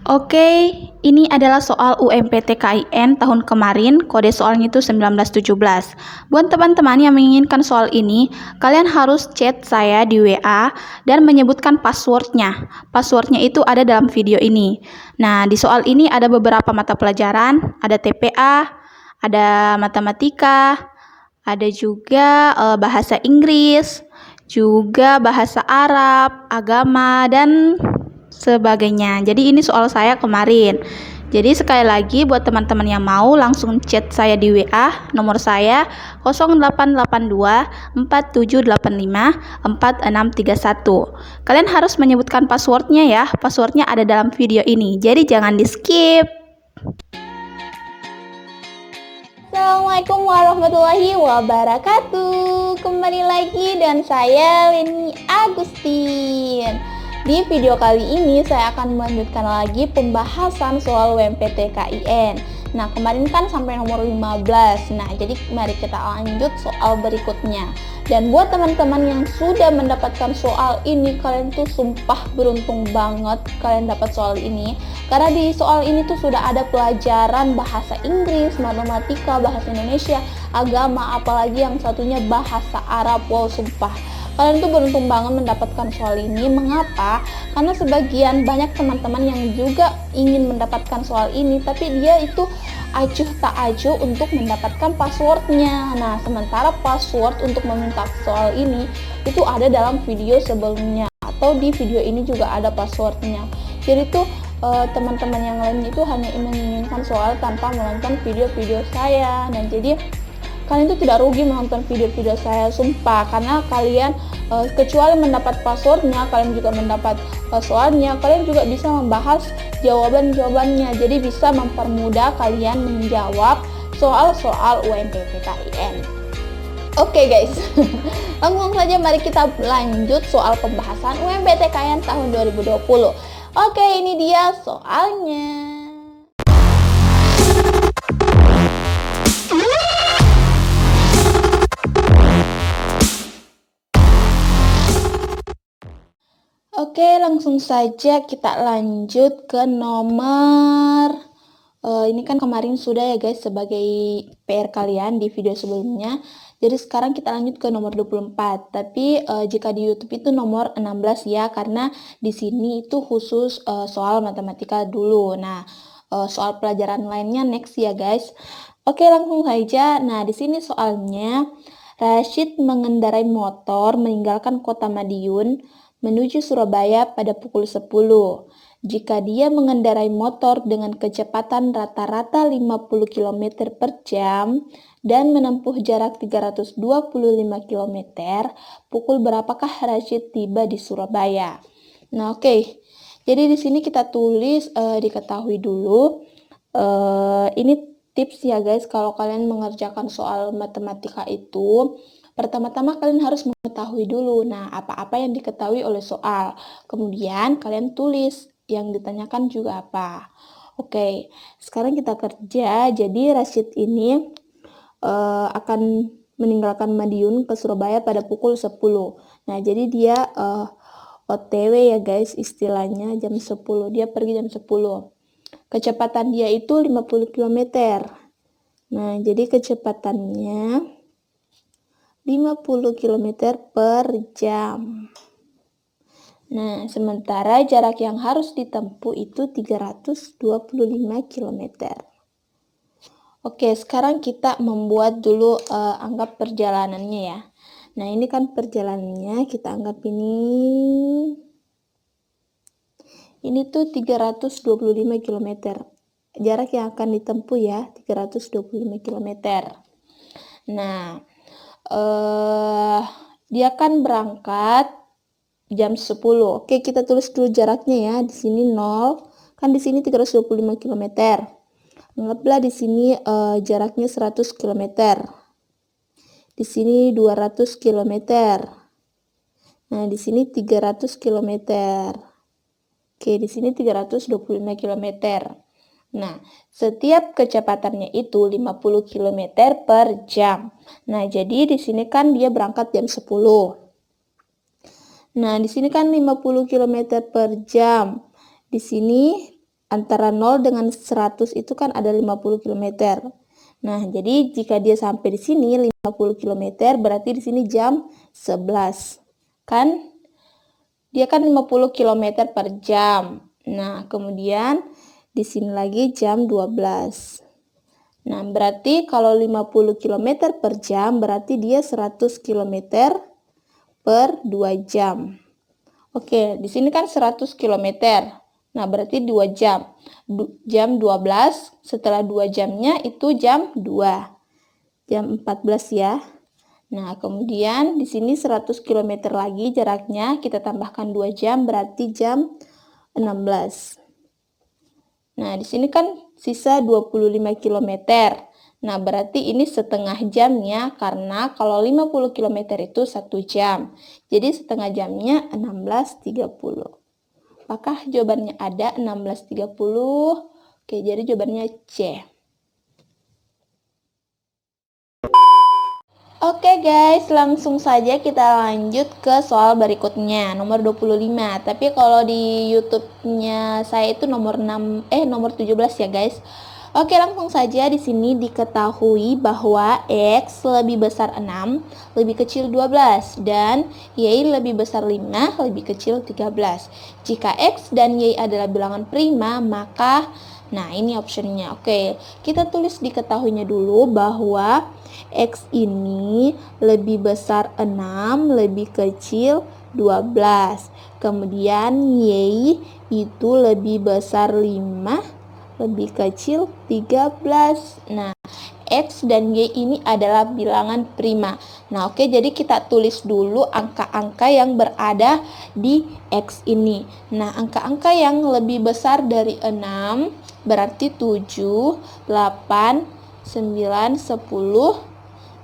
Oke, ini adalah soal UMPT KIN tahun kemarin, kode soalnya itu 1917. Buat teman-teman yang menginginkan soal ini, kalian harus chat saya di WA dan menyebutkan passwordnya. Passwordnya itu ada dalam video ini. Nah, di soal ini ada beberapa mata pelajaran, ada TPA, ada matematika, ada juga bahasa Inggris, juga bahasa Arab, agama, dan sebagainya. Jadi ini soal saya kemarin. Jadi sekali lagi buat teman-teman yang mau langsung chat saya di WA, nomor saya 0882 4785 4631. Kalian harus menyebutkan passwordnya ya. Passwordnya ada dalam video ini. Jadi jangan di-skip. Assalamualaikum warahmatullahi wabarakatuh. Kembali lagi dan saya Leni Agustin. Di video kali ini saya akan melanjutkan lagi pembahasan soal UMPT KIN. Nah, kemarin kan sampai nomor 15. Nah, jadi mari kita lanjut soal berikutnya. Dan buat teman-teman yang sudah mendapatkan soal ini, kalian tuh sumpah beruntung banget kalian dapat soal ini. Karena di soal ini tuh sudah ada pelajaran bahasa Inggris, matematika, bahasa Indonesia, agama, apalagi yang satunya bahasa Arab. Wow, sumpah. Kalian tuh beruntung banget mendapatkan soal ini. Mengapa? Karena sebagian banyak teman-teman yang juga ingin mendapatkan soal ini, tapi dia itu acuh tak acuh untuk mendapatkan passwordnya. Nah, sementara password untuk meminta soal ini itu ada dalam video sebelumnya, atau di video ini juga ada passwordnya. Jadi tuh teman-teman yang lain itu hanya menginginkan soal tanpa menonton video-video saya. Dan jadi kalian itu tidak rugi menonton video-video saya, sumpah, karena kalian kecuali mendapat passwordnya, kalian juga mendapat soalnya, kalian juga bisa membahas jawaban-jawabannya, jadi bisa mempermudah kalian menjawab soal-soal UMPT KIN. Oke guys, langsung saja mari kita lanjut soal pembahasan UMPT KIN tahun 2020. Oke, ini dia soalnya. Oke, langsung saja kita lanjut ke nomor ini kan kemarin sudah ya guys sebagai PR kalian di video sebelumnya. Jadi sekarang kita lanjut ke nomor 24. Tapi jika di YouTube itu nomor 16 ya, karena di sini itu khusus soal matematika dulu. Nah, soal pelajaran lainnya next ya guys. Oke, langsung saja. Nah, di sini soalnya Rashid mengendarai motor meninggalkan kota Madiun menuju Surabaya pada pukul 10. Jika dia mengendarai motor dengan kecepatan rata-rata 50 km per jam dan menempuh jarak 325 km, pukul berapakah Rashid tiba di Surabaya? Nah, oke. Jadi di sini kita tulis diketahui dulu. Ini tips ya guys, kalau kalian mengerjakan soal matematika itu, pertama-tama kalian harus mengetahui dulu, nah apa-apa yang diketahui oleh soal. Kemudian kalian tulis yang ditanyakan juga apa. Oke, sekarang kita kerja. Jadi Rashid ini akan meninggalkan Madiun ke Surabaya pada pukul 10. Nah, jadi dia OTW ya guys, istilahnya jam 10. Dia pergi jam 10. Kecepatan dia itu 50 km. Nah, jadi kecepatannya 50 km per jam. Nah, sementara jarak yang harus ditempuh itu 325 km. Oke, sekarang kita membuat dulu anggap perjalanannya ya. Nah, ini kan perjalanannya, kita anggap ini tuh 325 km. Jarak yang akan ditempuh ya, 325 km. Nah, dia kan berangkat jam 10. Oke, kita tulis dulu jaraknya ya. Di sini 0, kan di sini 325 km. Anggaplah di sini jaraknya 100 km. Di sini 200 km. Nah, di sini 300 km. Oke, di sini 325 km. Nah, setiap kecepatannya itu 50 km per jam. Nah, jadi di sini kan dia berangkat jam 10. Nah, di sini kan 50 km per jam. Di sini antara 0 dengan 100 itu kan ada 50 km. Nah, jadi jika dia sampai di sini 50 km, berarti di sini jam 11. Kan? Dia kan 50 km per jam. Nah, kemudian di sini lagi jam 12. Nah, berarti kalau 50 km per jam, berarti dia 100 km per 2 jam. Oke, di sini kan 100 km. Nah, berarti 2 jam. Jam 12, setelah 2 jamnya itu jam 2. Jam 14 ya. Nah, kemudian di sini 100 km lagi jaraknya, kita tambahkan 2 jam, berarti jam 16. Nah, di sini kan sisa 25 km. Nah, berarti ini setengah jamnya, karena kalau 50 km itu 1 jam. Jadi setengah jamnya 16.30. Apakah jawabannya ada 16.30? Oke, jadi jawabannya C. Oke guys, langsung saja kita lanjut ke soal berikutnya, nomor 25. Tapi kalau di YouTube-nya saya itu nomor 17 ya guys. Oke, langsung saja. Di sini diketahui bahwa X lebih besar 6, lebih kecil 12, dan Y lebih besar 5, lebih kecil 13. Jika X dan Y adalah bilangan prima, maka nah ini optionnya. Oke, kita tulis diketahuinya dulu bahwa X ini lebih besar 6, lebih kecil 12. Kemudian Y itu lebih besar 5, lebih kecil 13. Nah, X dan Y ini adalah bilangan prima. Nah, oke, jadi kita tulis dulu angka-angka yang berada di X ini. Nah, angka-angka yang lebih besar dari 6 berarti 7, 8, 9, 10,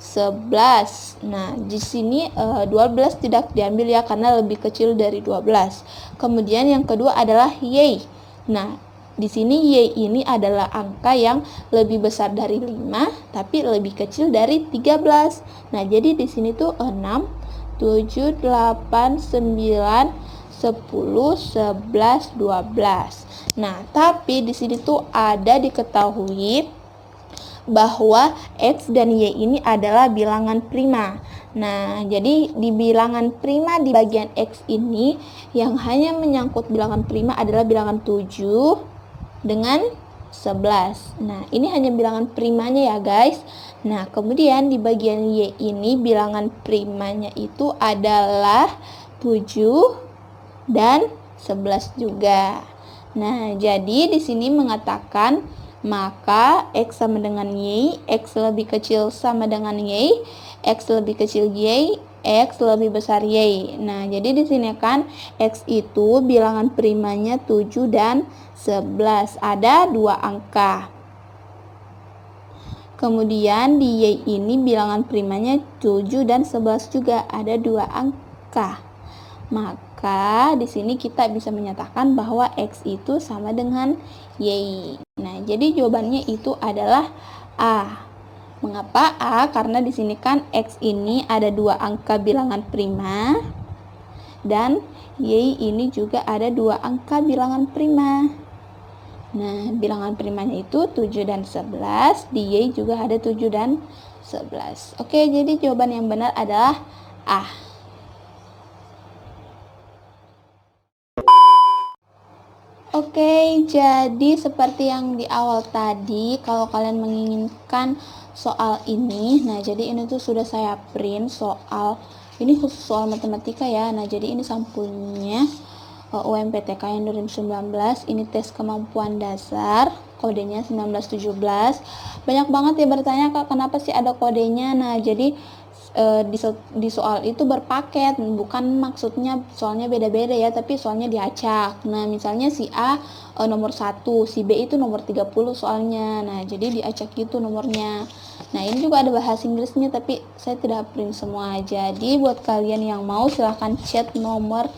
11. Nah, di sini 12 tidak diambil ya, karena lebih kecil dari 12. Kemudian yang kedua adalah Y. Nah, di sini Y ini adalah angka yang lebih besar dari 5 tapi lebih kecil dari 13. Nah, jadi di sini tuh 6, 7, 8, 9, 10, 11, 12. Nah, tapi di sini tuh ada diketahui bahwa X dan Y ini adalah bilangan prima. Nah, jadi di bilangan prima di bagian X ini yang hanya menyangkut bilangan prima adalah bilangan 7 dengan 11. Nah, ini hanya bilangan primanya ya guys. Nah, kemudian di bagian Y ini bilangan primanya itu adalah 7 dan 11 juga. Nah, jadi di sini mengatakan maka X sama dengan Y, X lebih kecil sama dengan Y, X lebih kecil Y, X lebih besar Y. Nah, jadi di sini kan X itu bilangan primanya 7 dan 11. Ada 2 angka. Kemudian di Y ini bilangan primanya 7 dan 11 juga, ada 2 angka. Maka di sini kita bisa menyatakan bahwa X itu sama dengan Y. Nah, jadi jawabannya itu adalah A. Mengapa A? Karena di sini kan X ini ada 2 angka bilangan prima dan Y ini juga ada 2 angka bilangan prima. Nah, bilangan primanya itu 7 dan 11, di Y juga ada 7 dan 11. Oke, jadi jawaban yang benar adalah A. Oke, jadi seperti yang di awal tadi, kalau kalian menginginkan soal ini, nah jadi ini tuh sudah saya print soal, ini khusus soal matematika ya. Nah, jadi ini sampulnya UMPTK yang 2019, ini tes kemampuan dasar, kodenya 1917. Banyak banget ya bertanya, Kak, kenapa sih ada kodenya? Nah, jadi di soal itu berpaket, bukan maksudnya soalnya beda-beda ya, tapi soalnya diacak. Nah, misalnya si A nomor 1, si B itu nomor 30 soalnya. Nah, jadi diacak gitu nomornya. Nah, ini juga ada bahasa Inggrisnya, tapi saya tidak print semua. Jadi buat kalian yang mau silahkan chat nomor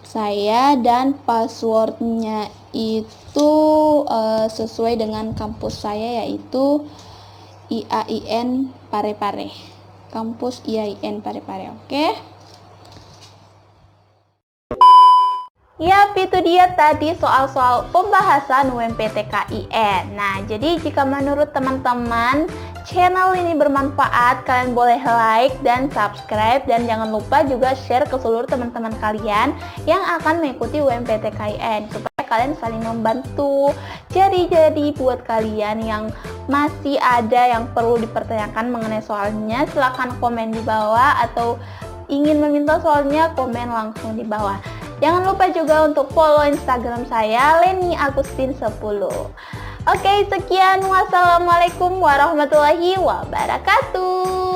saya dan passwordnya itu sesuai dengan kampus saya, yaitu IAIN Parepare, kampus IAIN Parepare. Oke. Yap, itu dia tadi soal-soal pembahasan UMPT KIN. Nah, jadi jika menurut teman-teman channel ini bermanfaat, kalian boleh like dan subscribe, dan jangan lupa juga share ke seluruh teman-teman kalian yang akan mengikuti UMPT KIN supaya kalian saling membantu. Jadi buat kalian yang masih ada yang perlu dipertanyakan mengenai soalnya, silahkan komen di bawah, atau ingin meminta soalnya komen langsung di bawah. Jangan lupa juga untuk follow Instagram saya Leni Agustin 10. Oke, sekian. Wassalamualaikum warahmatullahi wabarakatuh.